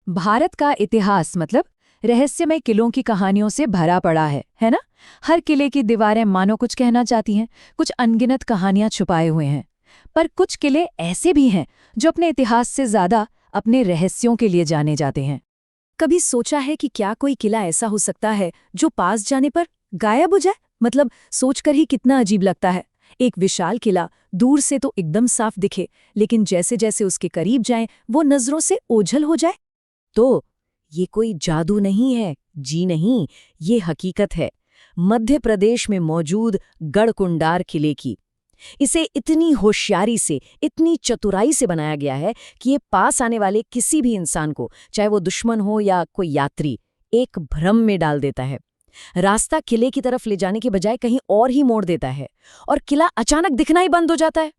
भारत का इतिहास मतलब रहस्यमय किलों की कहानियों से भरा पड़ा है ना। हर किले की दीवारें मानो कुछ कहना चाहती हैं, कुछ अनगिनत कहानियां छुपाए हुए हैं। पर कुछ किले ऐसे भी हैं जो अपने इतिहास से ज्यादा अपने रहस्यों के लिए जाने जाते हैं। कभी सोचा है कि क्या कोई किला ऐसा हो सकता है जो पास जाने पर गायब हो जाए? मतलब सोचकर ही कितना अजीब लगता है। एक विशाल किला दूर से तो एकदम साफ दिखे, लेकिन जैसे जैसे उसके करीब जाएं वो नजरों से ओझल हो जाए। तो ये कोई जादू नहीं है, जी नहीं, ये हकीकत है मध्य प्रदेश में मौजूद गढ़कुंडार किले की। इसे इतनी होशियारी से, इतनी चतुराई से बनाया गया है कि ये पास आने वाले किसी भी इंसान को, चाहे वो दुश्मन हो या कोई यात्री, एक भ्रम में डाल देता है। रास्ता किले की तरफ ले जाने के बजाय कहीं और ही मोड़ देता है और किला अचानक दिखना ही बंद हो जाता है।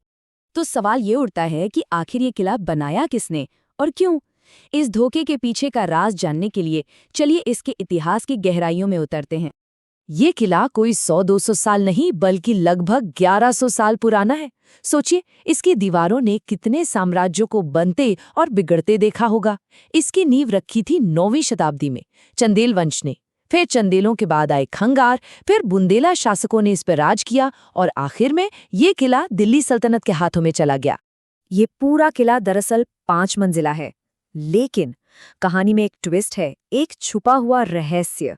तो सवाल ये उठता है कि आखिर ये किला बनाया किसने और क्यों? इस धोखे के पीछे का राज जानने के लिए चलिए इसके इतिहास की गहराइयों में उतरते हैं। ये किला कोई 100-200 साल नहीं बल्कि लगभग 1100 साल पुराना है। सोचिए, इसकी दीवारों ने कितने साम्राज्यों को बनते और बिगड़ते देखा होगा। इसकी नींव रखी थी 9वीं शताब्दी में चंदेल वंश ने। फिर चंदेलों के बाद आए खंगार, फिर बुंदेला शासकों ने इस पर राज किया और आखिर में ये किला दिल्ली सल्तनत के हाथों में चला गया। ये पूरा किला दरअसल 5 मंजिला है, लेकिन कहानी में एक ट्विस्ट है, एक छुपा हुआ रहस्य।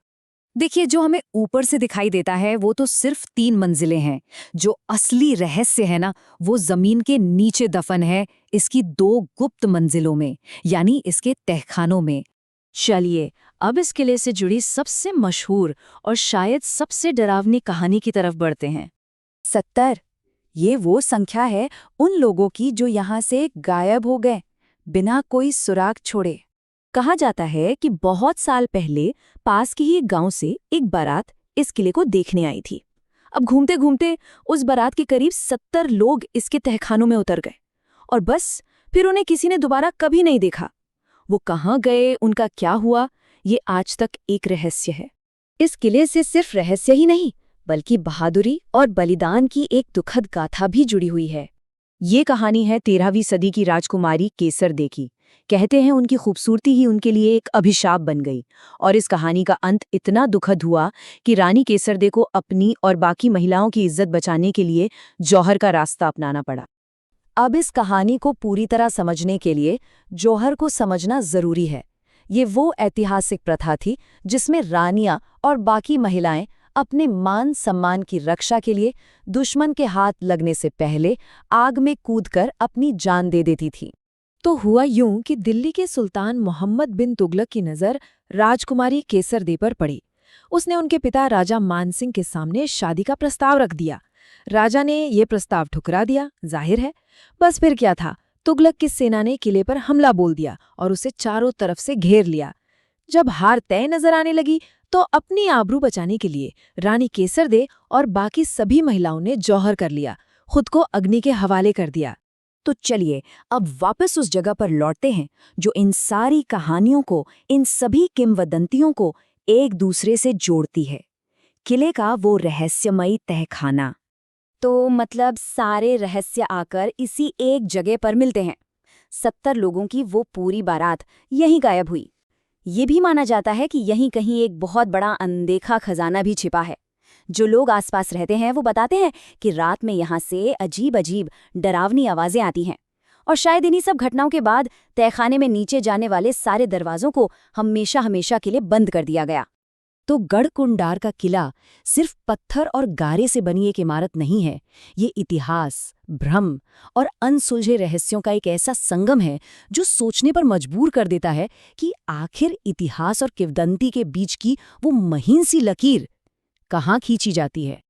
देखिए, जो हमें ऊपर से दिखाई देता है वो तो सिर्फ 3 मंजिलें हैं। जो असली रहस्य है ना, वो जमीन के नीचे दफन है, इसकी 2 गुप्त मंजिलों में, यानी इसके तहखानों में। चलिए अब इस किले से जुड़ी सबसे मशहूर और शायद सबसे डरावनी कहानी की तरफ बढ़ते हैं। 70 ये वो संख्या है उन लोगों की जो यहाँ से गायब हो गए बिना कोई सुराग छोड़े। कहा जाता है कि बहुत साल पहले पास के ही गांव से एक बारात इस किले को देखने आई थी। अब घूमते घूमते उस बारात के करीब 70 लोग इसके तहखानों में उतर गए और बस फिर उन्हें किसी ने दोबारा कभी नहीं देखा। वो कहाँ गए, उनका क्या हुआ, ये आज तक एक रहस्य है। इस किले से सिर्फ रहस्य ही नहीं बल्कि बहादुरी और बलिदान की एक दुखद गाथा भी जुड़ी हुई है। ये कहानी है 13वीं सदी की राजकुमारी केसर दे की। कहते हैं उनकी खूबसूरती ही उनके लिए एक अभिशाप बन गई और इस कहानी का अंत इतना दुखद हुआ कि रानी केसर दे को अपनी और बाकी महिलाओं की इज्जत बचाने के लिए जौहर का रास्ता अपनाना पड़ा। अब इस कहानी को पूरी तरह समझने के लिए जौहर को समझना जरूरी है। ये वो ऐतिहासिक प्रथा थी जिसमें रानियां और बाकी महिलाएं अपने मान सम्मान की रक्षा के लिए दुश्मन के हाथ लगने से पहले आग में कूदकर अपनी जान दे देती थी। तो हुआ यूं कि दिल्ली के सुल्तान मोहम्मद बिन तुगलक की नज़र राजकुमारी केसर दे पर पड़ी। उसने उनके पिता राजा मानसिंह के सामने शादी का प्रस्ताव रख दिया। राजा ने ये प्रस्ताव ठुकरा दिया, जाहिर है। बस फिर क्या था, तुगलक की सेना ने किले पर हमला बोल दिया और उसे चारों तरफ से घेर लिया। जब हार तय नजर आने लगी तो अपनी आबरू बचाने के लिए रानी केसर दे और बाकी सभी महिलाओं ने जौहर कर लिया, खुद को अग्नि के हवाले कर दिया। तो चलिए अब वापस उस जगह पर लौटते हैं जो इन सारी कहानियों को, इन सभी किंवदंतियों को एक दूसरे से जोड़ती है। किले का वो रहस्यमयी तहखाना। तो मतलब सारे रहस्य आकर इसी एक जगह पर मिलते हैं। 70 लोगों की वो पूरी बारात यहीं गायब हुई। ये भी माना जाता है कि यहीं कहीं एक बहुत बड़ा अनदेखा खजाना भी छिपा है। जो लोग आसपास रहते हैं वो बताते हैं कि रात में यहाँ से अजीब अजीब डरावनी आवाजें आती हैं और शायद इन्हीं सब घटनाओं के बाद तहखाने में नीचे जाने वाले सारे दरवाजों को हमेशा हमेशा के लिए बंद कर दिया गया। तो गढ़कुंडार का किला सिर्फ पत्थर और गारे से बनी एक इमारत नहीं है। ये इतिहास, भ्रम और अनसुलझे रहस्यों का एक ऐसा संगम है जो सोचने पर मजबूर कर देता है कि आखिर इतिहास और किंवदंती के बीच की वो महीन सी लकीर कहाँ खींची जाती है।